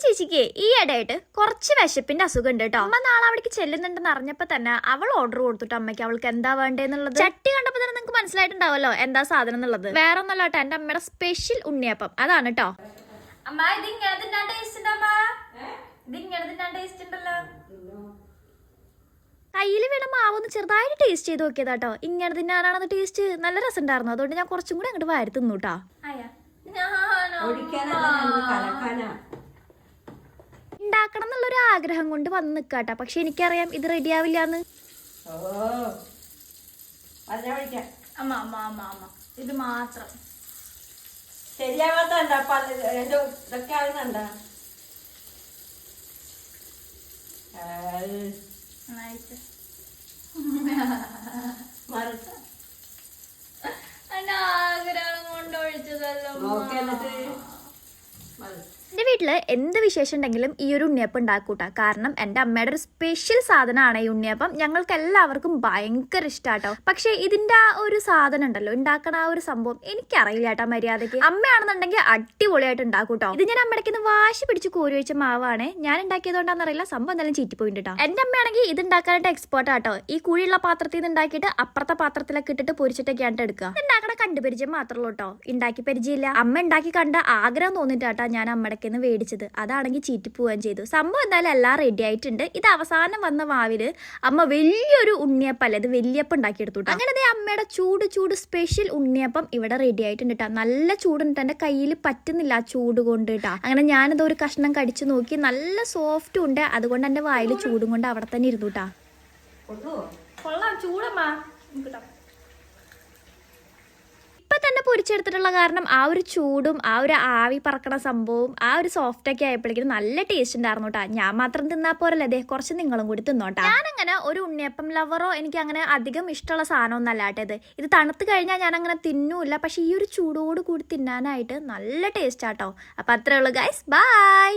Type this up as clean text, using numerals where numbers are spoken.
ചേച്ചിക്ക് ഈ ഇടയായിട്ട് കുറച്ച് വിശപ്പിന്റെ അസുഖം ഉണ്ട് കേട്ടോ. അമ്മ നാളെ അവിടേക്ക് ചെല്ലുന്നുണ്ടെന്ന് അറിഞ്ഞപ്പോ തന്നെ അവൾ ഓർഡർ കൊടുത്തിട്ട് അമ്മയ്ക്ക് അവൾക്ക് എന്താ വേണ്ടേന്നുള്ളത് ചട്ടി കണ്ടപ്പോ തന്നെ നിങ്ങൾക്ക് മനസ്സിലായിട്ടുണ്ടാവല്ലോ എന്താ സാധനം എന്നുള്ളത്. വേറെ ഒന്നല്ല കേട്ടോ, എന്റെ അമ്മയുടെ സ്പെഷ്യൽ ഉണ്ണിയപ്പം അതാണ് കേട്ടോ. അമ്മ ഇത് ഇങ്ങനെ തിന്നാൻ ടേസ്റ്റ് ഉണ്ടോ? ഇത് ഇങ്ങനെ തിന്നാൻ ടേസ്റ്റ് ഉണ്ടല്ലോ. കയ്യിൽ വീണ മാവൊന്ന് ചെറുതായിട്ട് ടേസ്റ്റ് ചെയ്ത് നോക്കിയതാട്ടോ. ഇങ്ങനെ തിന്നാനാണത് ടേസ്റ്റ് നല്ല രസം ഉണ്ടായിരുന്നു. അതുകൊണ്ട് ഞാൻ കുറച്ചും കൂടി അങ്ങോട്ട് വാരി തിന്നു കേട്ടോ. ഉണ്ടാക്കണം എന്നുള്ളൊരു ആഗ്രഹം കൊണ്ട് വന്ന് നിക്കാട്ടാ. പക്ഷെ എനിക്കറിയാം ഇത് റെഡി ആവില്ലാന്ന്. ഇത് മാത്രം ആഗ്രഹം കൊണ്ടൊഴിച്ചതല്ലോ. എന്റെ വീട്ടില് എന്ത് വിശേഷം ഉണ്ടെങ്കിലും ഈ ഒരു ഉണ്ണിയപ്പം ഉണ്ടാക്കൂട്ടാ. കാരണം എന്റെ അമ്മയുടെ ഒരു സ്പെഷ്യൽ സാധനമാണ് ഈ ഉണ്ണിയപ്പം. ഞങ്ങൾക്ക് എല്ലാവർക്കും ഭയങ്കര ഇഷ്ടാട്ടോ. പക്ഷെ ഇതിന്റെ ആ ഒരു സാധനം ഉണ്ടല്ലോ, ഉണ്ടാക്കണ ആ ഒരു സംഭവം എനിക്കറിയില്ല കേട്ടോ മര്യാദക്ക്. അമ്മയാണെന്നുണ്ടെങ്കിൽ അടിപൊളിയായിട്ട് ഉണ്ടാക്കൂട്ടോ. ഇത് ഞാൻ അമ്മയ്ക്ക് വാശി പിടിച്ച് കോരി വെച്ച മാവാണ്. ഞാൻ ഉണ്ടാക്കിയതുകൊണ്ടാണെന്നറിയില്ല, സംഭവം എന്തായാലും ചീറ്റിപ്പോയിട്ടുണ്ട് കേട്ടോ. എന്റെ അമ്മയാണെങ്കിൽ ഇത് ഉണ്ടാക്കാനായിട്ട് എക്സ്പേർട്ട് ആട്ടോ. ഈ കുഴിയുള്ള പാത്രത്തിൽ നിന്ന് ഉണ്ടാക്കിയിട്ട് അപ്പുറത്തെ പാത്രത്തിലൊക്കെ ഇട്ടിട്ട് പൊരിച്ചിട്ടൊക്കെയാണ് എടുക്കുക. ഉണ്ടാക്കണ കണ്ടുപരിചയം മാത്രമേ ഉള്ളൂ കേട്ടോ, ഉണ്ടാക്കി പരിചയമില്ല. അമ്മ ഉണ്ടാക്കി കണ്ട ആഗ്രഹം തോന്നിട്ടാട്ടോ ഞാൻ അമ്മയുടെ മേടിച്ചത്. അതാണെങ്കിൽ ചീറ്റിപ്പോവാൻ ചെയ്തു. സംഭവം എന്തായാലും എല്ലാം റെഡി ആയിട്ടുണ്ട്. ഇത് അവസാനം വന്ന മാവില് അമ്മ വലിയൊരു ഉണ്ണിയപ്പം ഇത് വലിയപ്പം ഉണ്ടാക്കിയെടുത്തു. അങ്ങനെ അമ്മയുടെ ചൂട് സ്പെഷ്യൽ ഉണ്ണിയപ്പം ഇവിടെ റെഡി ആയിട്ടുണ്ട് കേട്ടോ. നല്ല ചൂടുണ്ട്, എന്റെ കയ്യിൽ പറ്റുന്നില്ല ആ ചൂട് കൊണ്ട് കേട്ടോ. അങ്ങനെ ഞാനിത് ഒരു കഷ്ണം കടിച്ചു നോക്കി, നല്ല സോഫ്റ്റും ഉണ്ട്. അതുകൊണ്ട് എന്റെ വായിൽ ചൂടും കൊണ്ട് അവിടെ തന്നെ ഇരുന്നു കേട്ടാ. കൊള്ളാം, ചൂടമ്മാ. ഇപ്പൊ തന്നെ പൊരിച്ചെടുത്തിട്ടുള്ള കാരണം ആ ഒരു ചൂടും ആ ഒരു ആവി പറക്കണ സംഭവവും ആ ഒരു സോഫ്റ്റ് ഒക്കെ ആയപ്പോഴേക്കും നല്ല ടേസ്റ്റ് ഉണ്ടായിരുന്നു കേട്ടോ. ഞാൻ മാത്രം തിന്നാ പോരല്ലേ, അതേ കുറച്ച് നിങ്ങളും കൂടി തിന്നോട്ടാ. ഞാനങ്ങനെ ഒരു ഉണ്ണിയപ്പം ലവറോ എനിക്ക് അങ്ങനെ അധികം ഇഷ്ടമുള്ള സാധനം ഒന്നല്ല കേട്ടത്. ഇത് തണുത്ത് കഴിഞ്ഞാൽ ഞാൻ അങ്ങനെ തിന്നൂല്ല. പക്ഷെ ഈ ഒരു ചൂടോട് കൂടി തിന്നാനായിട്ട് നല്ല ടേസ്റ്റ് ആട്ടോ. അപ്പൊ അത്രേ ഉള്ളൂ ഗൈസ്, ബൈ.